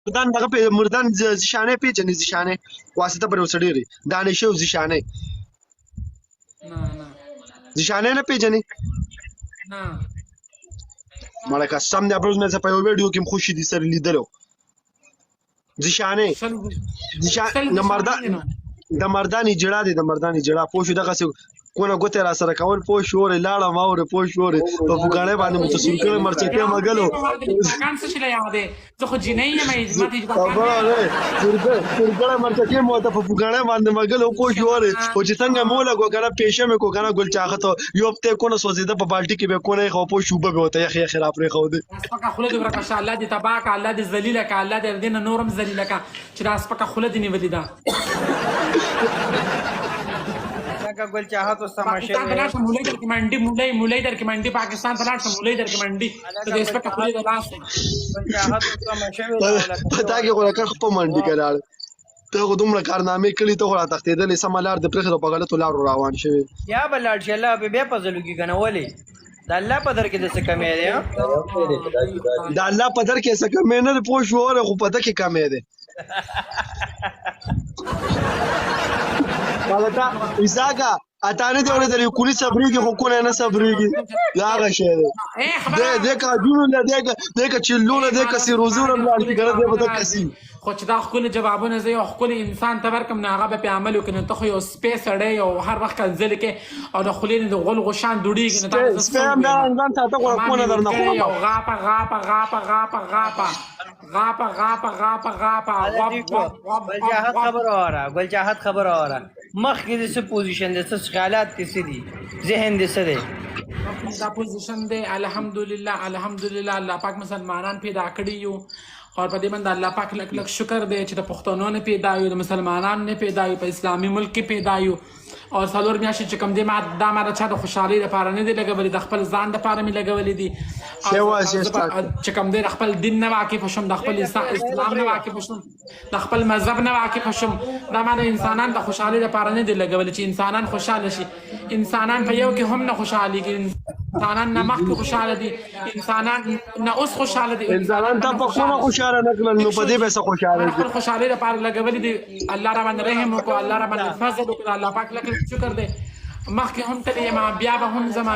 مردان دغه مردان زیشانه پیژنې زیشانه واسطه پر وسړي لري دانش او زیشانه نه زیشانه نه پیژنې نه مړه قسم دې ابروز مې په یو ویډیو کې خوشي دي سره لیدلو زیشانه د مردانی جړه دي د مردانی جړه پوښ دغه څه کونه ګوته را سره کول پوښ اورې لاړه ما اورې پوښ اورې په فګاړې باندې متصل کړي مرچکه مګلو کان څه شي یادې زه خو جنۍ یم ماته خبره فګاړه مرچکه مو ته په فګاړې باندې مګلو پوښ اورې او چې څنګه مولا کو کنه پېښه مې کو کنه ګل چاغته یو ته کونه سوځیده په بالټي کې به کونه خو پوښ وبه به وته یخ یخ را پرې خو دې اسپکه خله دې ورکه شاء الله دې تباک الله دې ذلیل ک الله دې دین نورم ذلیل ک چې اسپکه خله دې نیولې ده ګل چاهت او سماشه تاسو مولای در کې مولای در کې منډي پاکستان ته لاړ شم مولای در کې منډي ته دې اسپکه خله دې لاس ګل چاهت او سماشه پتا کې غوړه کړ په منډي کړه ته خو دومره کارنامې کړي ته غوړه تختیدلې سم لار د پرخه په غلطو لار روان شوی یا بلال چې الله به بیا پزلو کې کنه ولې د الله په در کې د څه کمې دی د الله په در کې څه کمې نه پوه شو او خو په دې کې کمې دی پالتا ایساکا اتانه دی ولې د کلی صبرېږي خو کو نه صبرېږي یا غشه دی دې کا جنون دې کا چلونه دې کا سی روزونه بلان کې ګره دې په کسي خو چې دا خپل جوابونه زه یو خپل انسان ته ورکم نه هغه په عمل وکړي ته خو یو سپیس اړې او هر وخت کنځل کې او د خلینو د غول غشان دوړيږي نه تاسو سپیم دا انسان ته کو نه درنه خو غاپا ګل چاهت خبر اورا مخ کې د څه پوزیشن د څه خیالات کې څه دي ذهن دې څه دی دا پوزیشن دی الحمدلله الله پاک مسلمانان پیدا کړی یو اور په دې باندې الله پاک لک لک شکر دی چې د پښتنو نه پیدا یو د مسلمانانو نه پیدا یو په اسلامي ملک کې پیدا یو او څلور میاشتې چې کوم دی ما دا ماره چا د خوشحالۍ لپاره نه دی لګولې د خپل ځان لپاره مې لګولې دي چې کوم دی خپل دین نه واقف شم د خپل اسلام نه واقف شم د خپل مذهب نه واقف شم دا ما د انسانان د خوشحالۍ لپاره نه دی لګولې چې انسانان خوشاله شي انسانان په یو کې هم نه خوشحالي کې انسانان نه مخکې خوشاله دي انسانان نه اوس خوشاله دي انسانان ته په کومه خوشاله نه کړل نو په دې به څه خوشاله دي خپل خوشحالۍ لپاره لګولې دي الله را باندې رحم وکړو الله را باندې فضل وکړو الله پاک لکه شکر دی مخکې هم تللی یم بیا به هم ځم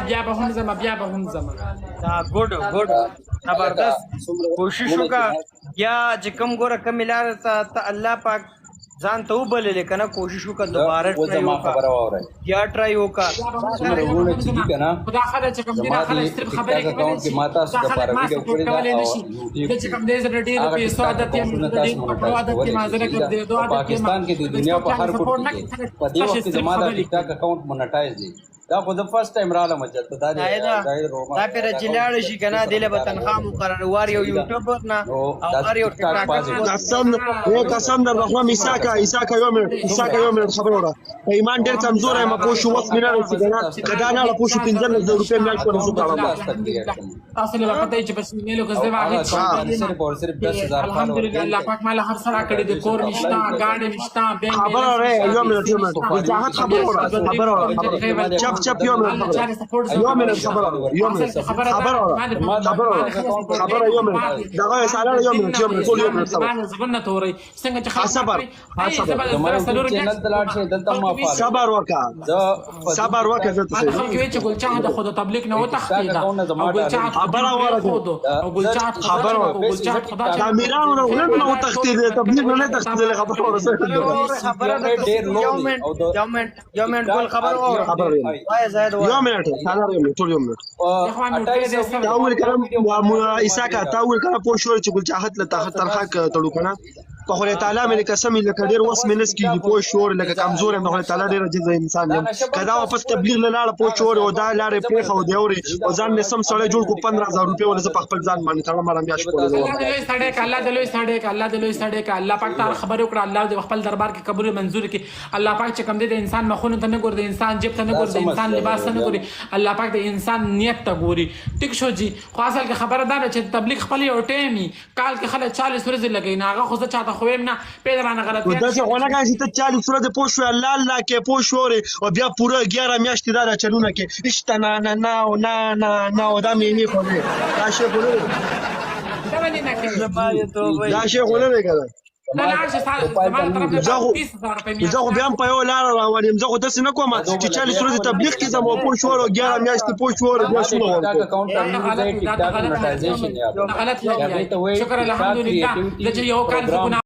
دا ګډ زبردست کوشش وکړه یا چې کوم ګوره کم لار ته الله پاک ځان ته وبللې کنه کوشش وکړه دوباره یا ټرای وکړه څومره وونه چې دي کنه خدا خدای چې کوم دي خلک صرف خبرې کوي چې ماته څه لپاره ویډیو کړی دا چې کوم دې زړه ډېر پیسو عادت یې عادت کې مازره کړ دې دوه پاکستان کې د دنیا په هر ګوټ کې په دې وخت کې زماده ټیک ټاک اکاونټ مونټایز دي دا خو د فرست ټایم رااله مجد دا دا پر جلاړ شي کنه دله به تنخواه مقرر وار یو یوټیوبر نه او هر یو ټیک ټاک قسم در رحمان ایساکا یو منټ خبره وره ایمان ډېر کمزور یم پوه شو وخت مینه رسي کنه کدا نه پوه شو 15000 روپۍ میاشت پر رسو کاړم اصل وخت ته چې بس میلو کزه واغې صرف 10000 الحمدلله الله پاک مال هر سره کړی د کور نشتا گاډي نشتا بینک خبره وره یو منټ وجاهت خبره وره چپ یو منټ خبره یو منټ خبره یو منټ دغه ساده یو منټ ټول یو منټ زبنه توري څنګه چې صبر چینل دلار شي دلته ما صبر وکا زه ته کوي چې ګل چا د خود تبلیغ نه وتښتیدا او ګل چا خبره ورته او ګل چا خبره خدا دا میرانو نه وتښتید تبلیغ نه تښتید خبره ورته ډېر لو یو منټ ګل خبر وای زید یو منټ ټول یو منټ تاول کلام ایساکا تاول کلام پوه شو چې ګل چاحت له ترخه تړو کنه په خدای تعالی مې قسم لکه ډېر وس مې نس کیږي پوه شو لکه کمزور یم خدای تعالی ډېر عجز انسان یم کدا واپس تبلیغ نه لاړ پوه شو او دا لارې پېخه او دی اوري او ځان مې سم سړی جوړ کو 15000 روپۍ ول زه په خپل ځان باندې تړم مرام بیا شکول زه الله دې لوی سړی الله پاک تعالی خبر وکړه الله دې خپل دربار کې قبول منزور کړي الله پاک چې کوم دې انسان مخونه ته نه ګور دې انسان جيب ته نه ګور دې انسان لباس ته نه ګوري الله پاک دې انسان نیت ته ګوري ټیک شو جی خو اصل کې خبره ده چې تبلیغ خپل یو ټیمي کال کې خلک 40 ورځې لګي نه هغه خو ځا چاته خویم نه پیدرانه غلط دا څه غوڼه کوي چې ته 40 ورځې پوه شو الله کې پوه شو او بیا پوره 11 میاشتې دا چلونه کې اشته نه دا مې نه خو دا شی پوره ولې نه کوي زما یې توبه دا شیخ ونه دی کنه نه نه چې زما طرف نه 30000 روپۍ زه خو بیا هم په یو لاره روان یم زه خو داسې نه کوم چې 40 ورځې تبلیغ کې ځم او پوه شور او 11 میاشتې پوه شور بیا شنو ټاک اکاونټ ټاک اکاونټ غلط شکر الحمدلله د چې یو کال